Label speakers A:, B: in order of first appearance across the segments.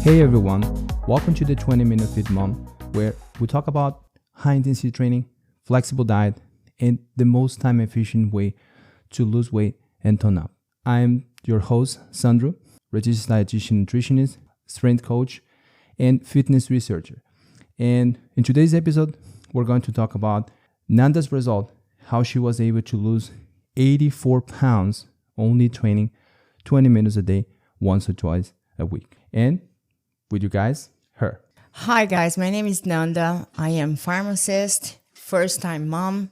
A: Hey everyone, welcome to the 20-Minute Fit Mom, where we talk about high-intensity training, flexible diet, and the most time-efficient way to lose weight and tone up. I'm your host, Sandro, registered dietitian nutritionist, strength coach, and fitness researcher. And in today's episode, we're going to talk about Nanda's result, how she was able to lose 84 pounds only training 20 minutes a day, once or twice a week. And with you guys, her.
B: Hi guys, my name is Nanda. I am pharmacist, first-time mom,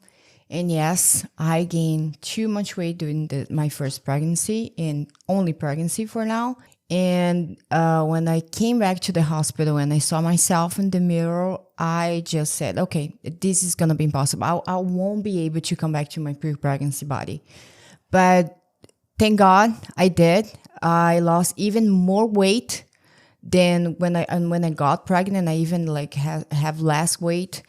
B: and yes, I gained too much weight during my first pregnancy and only pregnancy for now. And when I came back to the hospital and I saw myself in the mirror, I just said, okay, this is going to be impossible. I won't be able to come back to my pre-pregnancy body. But thank God I did. I lost even more weight than when I got pregnant. I even have less weight.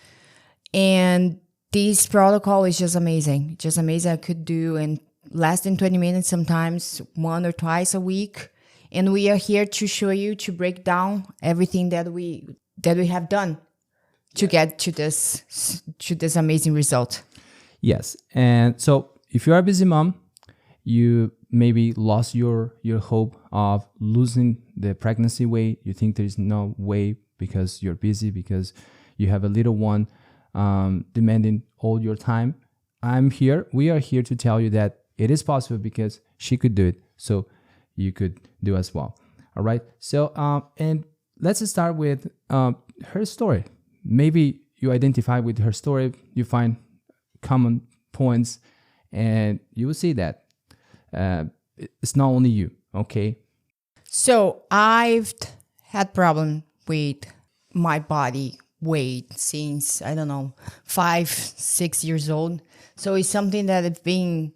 B: And this protocol is just amazing. Just amazing. I could do in less than 20 minutes, sometimes one or twice a week. And we are here to show you, to break down everything that we have done to get to this amazing result.
A: Yes. And so if you are a busy mom, you maybe lost your hope of losing the pregnancy weight. You think there's no way because you're busy, because you have a little one demanding all your time. We are here to tell you that it is possible, because she could do it. So you could do as well. All right. So, and let's start with her story. Maybe you identify with her story, you find common points, and you will see that it's not only you. Okay.
B: So I've had problem with my body weight since, I don't know, 5-6 years old. So it's something that I've been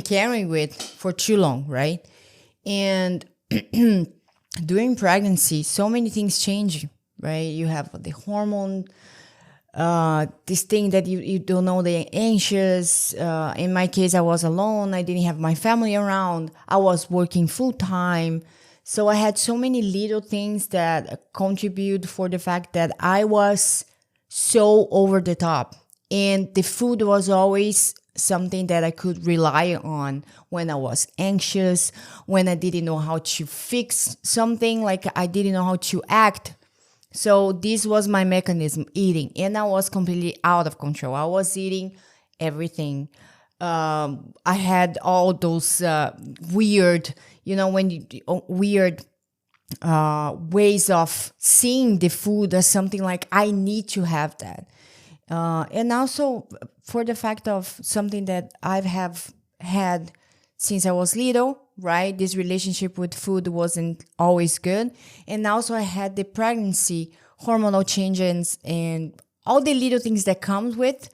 B: carrying with for too long, right? And during pregnancy, so many things change, right? You have the hormone, this thing that you don't know, they're anxious. In my case, I was alone. I didn't have my family around. I was working full time. So I had so many little things that contribute for the fact that I was so over the top. And the food was always something that I could rely on when I was anxious, when I didn't know how to fix something, like I didn't know how to act. So this was my mechanism, eating, and I was completely out of control. I was eating everything. I had all those weird, ways of seeing the food as something like I need to have that. And also for the fact of something that I have had since I was little, right? This relationship with food wasn't always good. And also I had the pregnancy, hormonal changes, and all the little things that comes with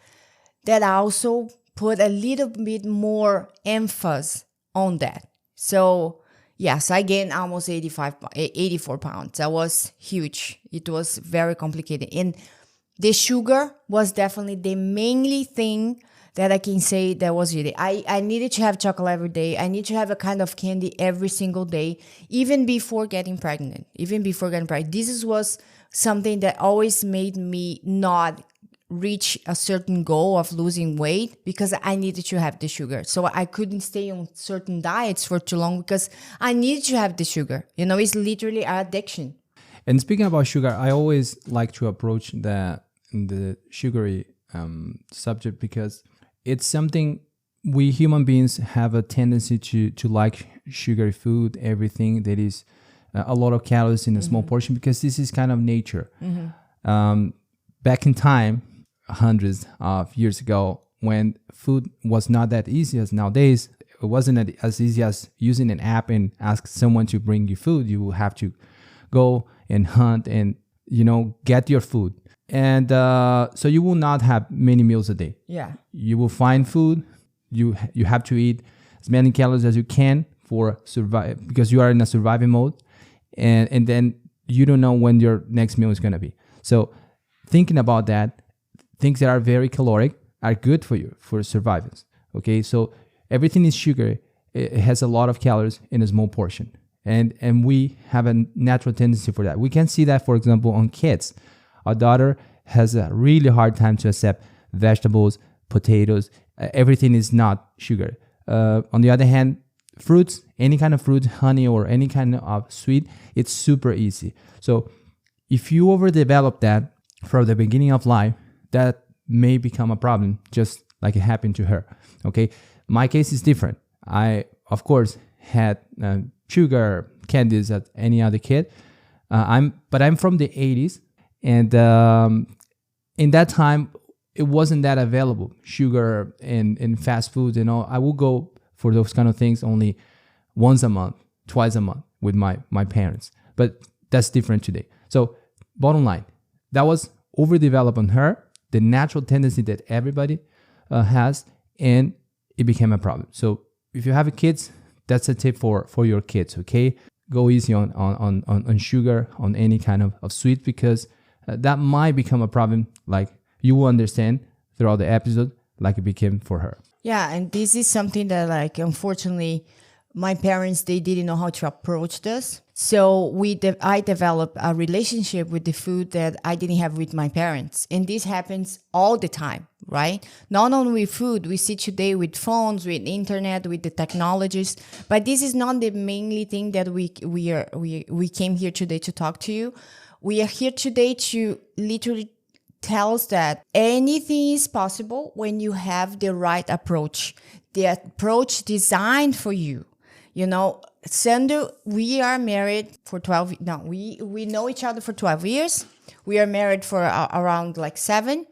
B: that. I also put a little bit more emphasis on that. So yes, I gained almost 84 pounds. That was huge. It was very complicated. And the sugar was definitely the mainly thing that I can say that was really. I needed to have chocolate every day. I need to have a kind of candy every single day, even before getting pregnant. This was something that always made me not reach a certain goal of losing weight, because I needed to have the sugar. So I couldn't stay on certain diets for too long because I needed to have the sugar. It's literally an addiction.
A: And speaking about sugar, I always like to approach the sugary subject, because it's something we human beings have a tendency to like sugary food, everything that is a lot of calories in a small portion, because this is kind of nature. Back in time, hundreds of years ago, when food was not that easy as nowadays, it wasn't as easy as using an app and ask someone to bring you food. You will have to go and hunt and get your food. And so you will not have many meals a day.
B: Yeah.
A: You will find food. You have to eat as many calories as you can for survive, because you are in a surviving mode. And then you don't know when your next meal is going to be. So thinking about that, things that are very caloric are good for you for survivance. Okay. So everything is sugar. It has a lot of calories in a small portion. And we have a natural tendency for that. We can see that, for example, on kids. Our daughter has a really hard time to accept vegetables, potatoes. Everything is not sugar. On the other hand, fruits, any kind of fruit, honey, or any kind of sweet, it's super easy. So if you overdevelop that from the beginning of life, that may become a problem, just like it happened to her. Okay, my case is different. I, of course, had sugar, candies as any other kid. But I'm from the 80s, and in that time, it wasn't that available. Sugar and fast foods and all. I would go for those kind of things only once a month, twice a month with my parents. But that's different today. So bottom line, that was overdeveloped on her, the natural tendency that everybody has, and it became a problem. So if you have kids, that's a tip for your kids, okay? Go easy on sugar, on any kind of sweet, because that might become a problem, like you will understand throughout the episode, like it became for her.
B: Yeah, and this is something that, like, unfortunately, my parents, they didn't know how to approach this. So I developed a relationship with the food that I didn't have with my parents. And this happens all the time, right? Not only with food, we see today with phones, with internet, with the technologies. But this is not the mainly thing that we came here today to talk to you. We are here today to literally tell us that anything is possible when you have the right approach, the approach designed for you. You know, Sandro, we are married for 12. No, we know each other for 12 years. We are married for around like 7,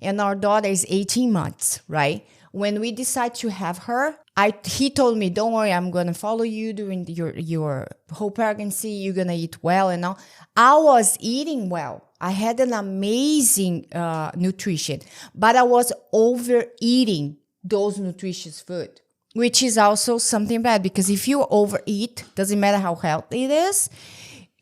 B: and our daughter is 18 months, right? When we decide to have her, he told me, don't worry, I'm going to follow you during your whole pregnancy. You're going to eat well and all. I was eating well. I had an amazing nutrition, but I was overeating those nutritious food, which is also something bad, because if you overeat, doesn't matter how healthy it is,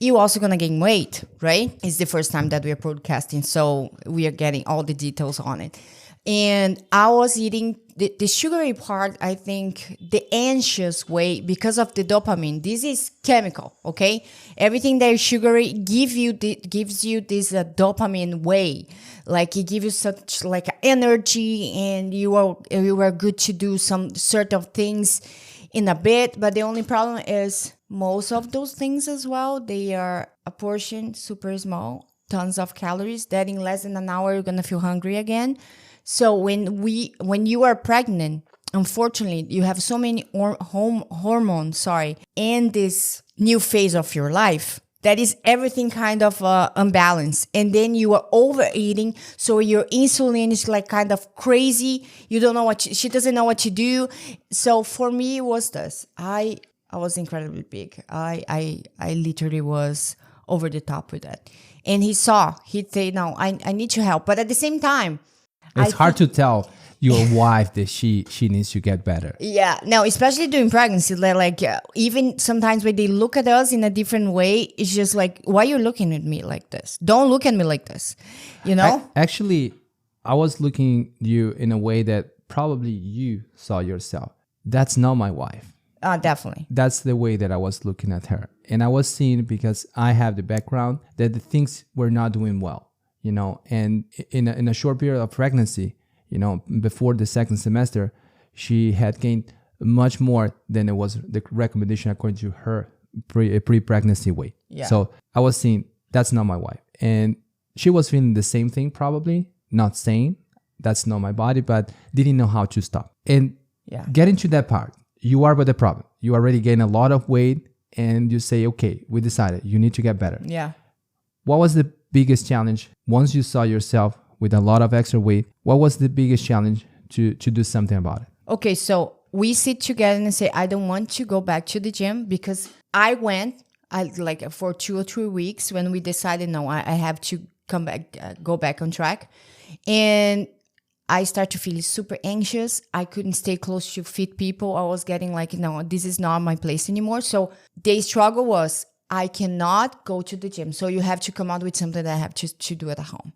B: you're also going to gain weight, right? It's the first time that we are broadcasting, so we are getting all the details on it. And I was eating the sugary part, I think, the anxious way, because of the dopamine. This is chemical, okay? Everything that is sugary gives you this dopamine way. Like, it gives you such like energy, and you are good to do some sort of things in a bit. But the only problem is most of those things as well, they are a portion, super small, tons of calories, that in less than an hour, you're going to feel hungry again. So when you are pregnant, unfortunately, you have so many hormones, in this new phase of your life, that is everything kind of unbalanced. And then you are overeating, so your insulin is like kind of crazy. You don't know she doesn't know what to do. So for me, it was this. I was incredibly big. I literally was over the top with that. And he'd say, no, I need your help. But at the same time,
A: it's hard to tell your wife that she needs to get better.
B: Yeah, no, especially during pregnancy, like even sometimes when they look at us in a different way, it's just like, why are you looking at me like this? Don't look at me like this, you know?
A: Actually, I was looking at you in a way that probably you saw yourself. That's not my wife.
B: Definitely.
A: That's the way that I was looking at her. And I was seeing, because I have the background, that the things were not doing well. You know, and in a short period of pregnancy, you know, before the second semester, she had gained much more than it was the recommendation according to her pre-pregnancy weight.
B: Yeah.
A: So I was seeing, that's not my wife. And she was feeling the same thing, probably, not saying that's not my body, but didn't know how to stop. And getting to that part, you are with the problem. You already gained a lot of weight, and you say, okay, we decided you need to get better.
B: Yeah.
A: What was the biggest challenge once you saw yourself with a lot of extra weight? What was the biggest challenge to do something about it?
B: Okay, so we sit together and say, I don't want to go back to the gym, because I went like for 2 or 3 weeks when we decided, no, I have to come back, go back on track. And I started to feel super anxious. I couldn't stay close to fit people. I was getting like, no, this is not my place anymore. So the struggle was, I cannot go to the gym. So you have to come out with something that I have to do at home.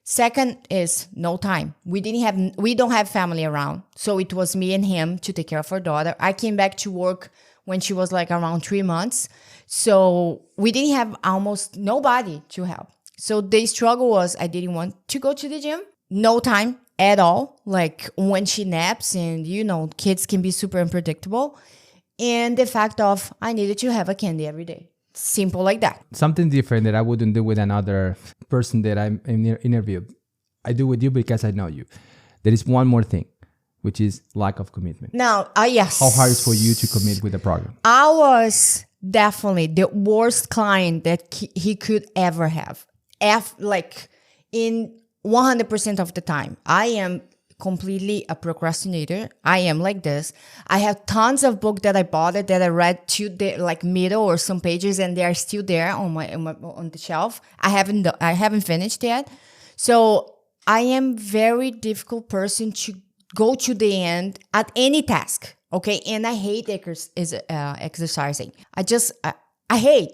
B: Second is no time. We don't have family around. So it was me and him to take care of our daughter. I came back to work when she was like around 3 months. So we didn't have almost nobody to help. So the struggle was I didn't want to go to the gym. No time at all. Like when she naps and kids can be super unpredictable. And the fact of I needed to have a candy every day. Simple like that.
A: Something different that I wouldn't do with another person that I interviewed. I do with you because I know you. There is one more thing, which is lack of commitment.
B: Now, yes.
A: How hard is it for you to commit with the program?
B: I was definitely the worst client that he could ever have. Like in 100% of the time, I am completely a procrastinator. I am like this. I have tons of books that I bought that I read to the like middle or some pages, and they are still there on the shelf. I haven't finished yet. So I am very difficult person to go to the end at any task. Okay, and I hate exercising. I hate,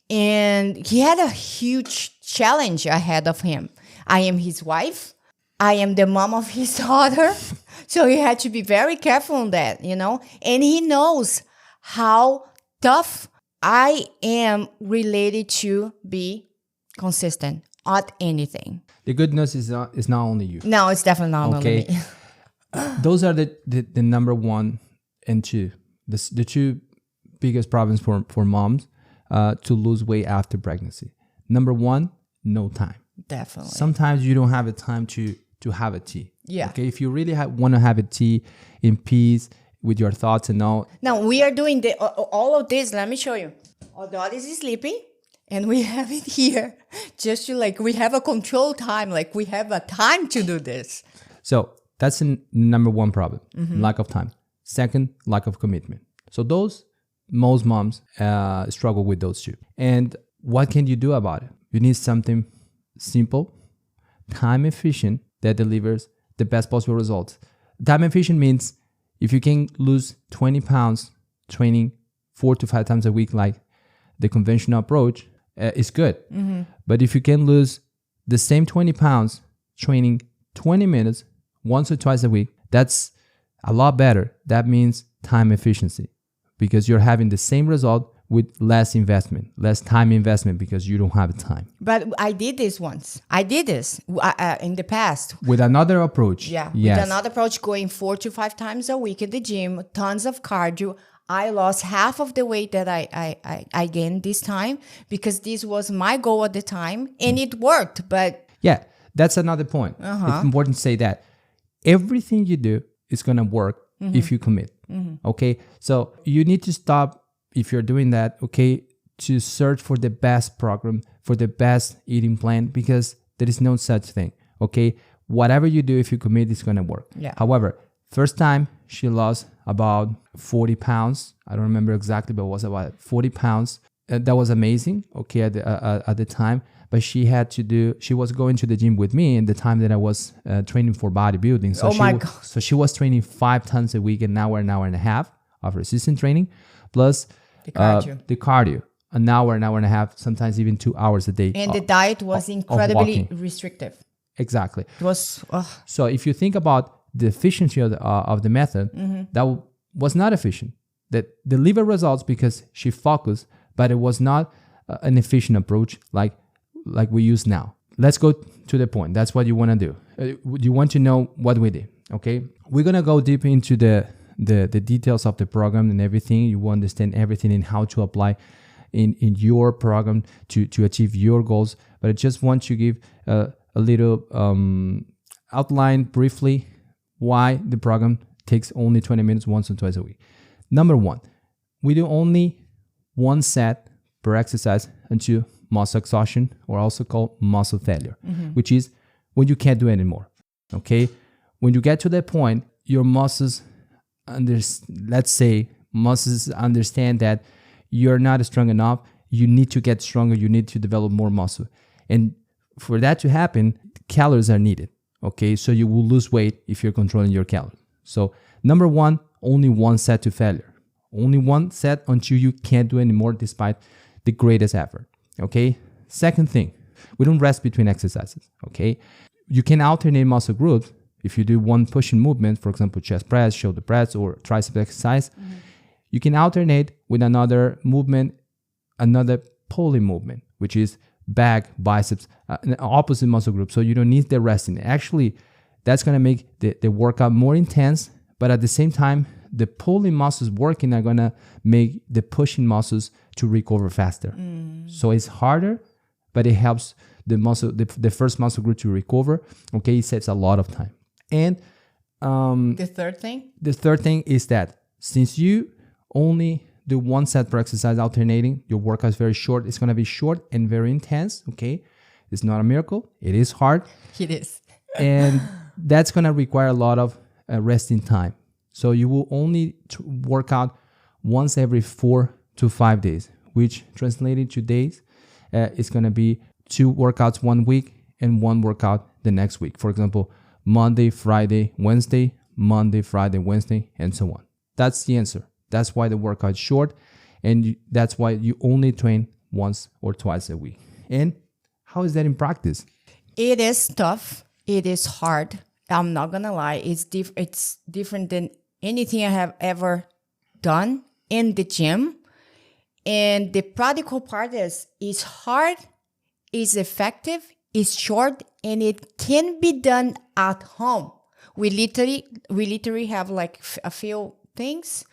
B: And he had a huge challenge ahead of him. I am his wife. I am the mom of his daughter. So he had to be very careful on that, And he knows how tough I am related to be consistent at anything.
A: The good news is not only you.
B: No, it's definitely not only me.
A: Those are the number one and two. The two biggest problems for moms to lose weight after pregnancy. Number one, no time.
B: Definitely.
A: Sometimes you don't have the time to have a tea.
B: Yeah.
A: Okay. If you really want to have a tea in peace with your thoughts and all.
B: Now we are doing all of this. Let me show you. Our daughter is sleeping, and we have it here just to we have a control time. Like we have a time to do this.
A: So that's the number one problem, lack of time. Second, lack of commitment. So most moms struggle with those two. And what can you do about it? You need something simple, time efficient, that delivers the best possible results. Time efficient means if you can lose 20 pounds training 4 to 5 times a week, like the conventional approach, it's good. But if you can lose the same 20 pounds training 20 minutes once or twice a week, that's a lot better. That means time efficiency, because you're having the same result with less time investment, because you don't have time.
B: But I did this once. I did this in the past.
A: With another approach.
B: Yeah.
A: Yes.
B: With another approach, going 4 to 5 times a week at the gym, tons of cardio. I lost half of the weight that I gained this time, because this was my goal at the time, and it worked. But
A: yeah, that's another point. It's important to say that everything you do is going to work if you commit. Okay. So you need to stop, if you're doing that, okay, to search for the best program, for the best eating plan, because there is no such thing. Okay. Whatever you do, if you commit, it's going to work.
B: Yeah.
A: However, first time she lost about 40 pounds. I don't remember exactly, but it was about 40 pounds. That was amazing. Okay. At the time, but she was going to the gym with me in the time that I was training for bodybuilding. So God. So she was training 5 times a week, an hour and a half of resistance training, plus the cardio, an hour and a half, sometimes even 2 hours a day.
B: And the diet was incredibly restrictive.
A: Exactly.
B: It was.
A: So if you think about the efficiency of the method, that was not efficient. That delivered results because she focused, but it was not an efficient approach like we use now. Let's go to the point. That's what you want to do. You want to know what we did. Okay, we're gonna go deep into the details of the program and everything. You will understand everything and how to apply in your program to achieve your goals. But I just want to give a little outline briefly why the program takes only 20 minutes once or twice a week. Number one, we do only one set per exercise until muscle exhaustion, or also called muscle failure, which is when you can't do it anymore. Okay, when you get to that point, your muscles understand that you're not strong enough. You need to get stronger. You need to develop more muscle, and for that to happen, calories are needed. Okay, so you will lose weight if you're controlling your calories. So number one, only one set to failure. Only one set until you can't do anymore, despite the greatest effort. Okay. Second thing, We don't rest between exercises, okay? You can alternate muscle groups. If you do one pushing movement, for example, chest press, shoulder press, or tricep exercise, you can alternate with another movement, another pulling movement, which is back, biceps, an opposite muscle group. So you don't need the resting. Actually, that's going to make the workout more intense, but at the same time, the pulling muscles working are going to make the pushing muscles to recover faster. So it's harder, but it helps the muscle, the first muscle group to recover. Okay, it saves a lot of time. And
B: the third thing
A: is that since you only do one set per exercise alternating, your workout is very short. It's going to be short and very intense. Okay, it's not a miracle. It is hard.
B: It is.
A: And that's going to require a lot of resting time. So you will only work out once every 4 to 5 days, which translated to days is going to be 2 workouts 1 week and 1 workout the next week. For example, Monday, Friday, Wednesday, Monday, Friday, Wednesday, and so on. That's the answer. That's why the workout is short, and that's why you only train once or twice a week. And how is that in practice?
B: It is tough. It is hard. I'm not gonna lie. It's different than anything I have ever done in the gym. And the practical part is it's hard, it's effective, it's short, and it can be done at home. We literally have like a few things.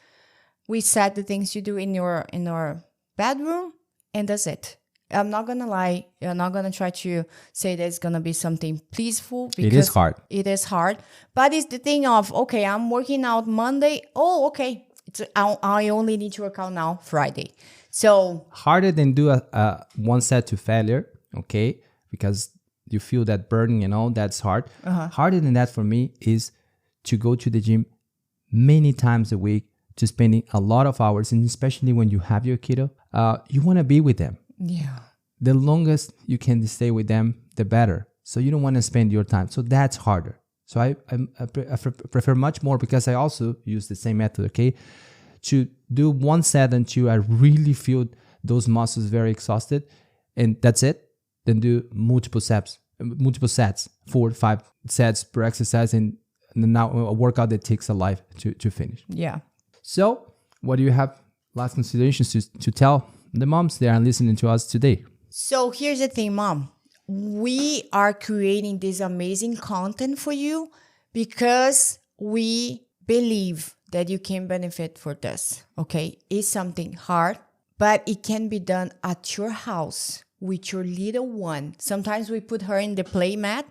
B: We set the things you do in your bedroom, and that's it. I'm not gonna lie. I'm not gonna try to say that it's gonna be something peaceful because
A: it is hard.
B: It is hard, but it's the thing of okay, I'm working out Monday. Oh, okay, I only need to work out now Friday. So
A: harder than do a one set to failure, okay? Because you feel that burning and all that's hard. Harder than that for me is to go to the gym many times a week, to spending a lot of hours, and especially when you have your kiddo, you want to be with them.
B: Yeah.
A: The longest you can stay with them, the better. So you don't want to spend your time. So that's harder. So I prefer much more, because I also use the same method, okay? To do one set until I really feel those muscles very exhausted, and that's it. Then do multiple sets, 4 to 5 sets per exercise, and now a workout that takes a life to finish.
B: Yeah.
A: So what do you have last considerations to tell the moms that are listening to us today?
B: So here's the thing, Mom. We are creating this amazing content for you because we believe that you can benefit for this, okay? It's something hard, but it can be done at your house with your little one. Sometimes we put her in the play mat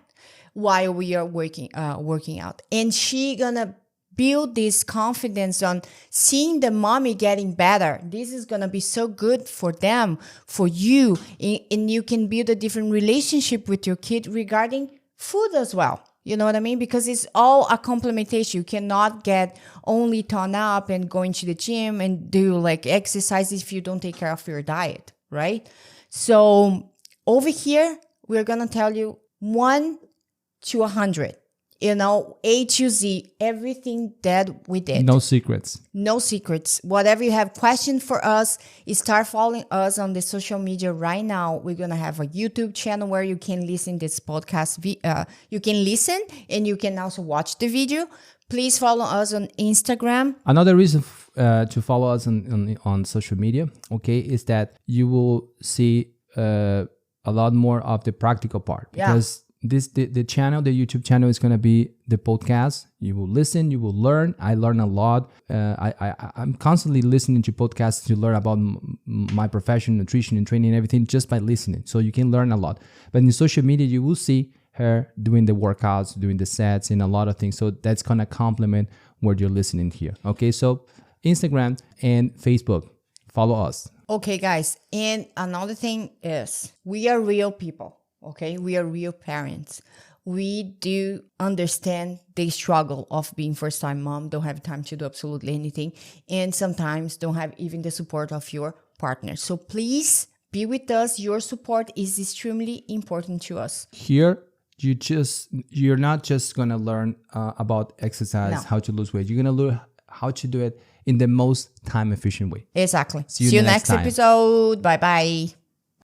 B: while we are working out. And she gonna build this confidence on seeing the mommy getting better. This is going to be so good for them, for you. And you can build a different relationship with your kid regarding food as well. You know what I mean? Because it's all a complementation. You cannot get only tone up and going to the gym and do like exercise if you don't take care of your diet, right? So over here, we're going to tell you 1 to 100. You know, A to Z, everything that we did.
A: No secrets.
B: No secrets. Whatever you have questions for us, start following us on the social media right now. We're going to have a YouTube channel where you can listen this podcast. You can listen and you can also watch the video. Please follow us on Instagram.
A: Another reason to follow us on social media, okay, is that you will see a lot more of the practical part. Because the channel, the YouTube channel, is going to be the podcast. You will listen, you will learn. I learn a lot. I'm constantly listening to podcasts to learn about my profession, nutrition and training and everything, just by listening. So you can learn a lot. But in social media, you will see her doing the workouts, doing the sets, and a lot of things. So that's going to complement what you're listening here. Okay, so Instagram and Facebook, follow us.
B: Okay, guys. And another thing is we are real people. Okay, we are real parents. We do understand the struggle of being first-time mom, don't have time to do absolutely anything, and sometimes don't have even the support of your partner. So please be with us. Your support is extremely important to us.
A: Here, you're not just going to learn about exercise, how to lose weight. You're going to learn how to do it in the most time-efficient way.
B: Exactly. See you next episode. Bye-bye.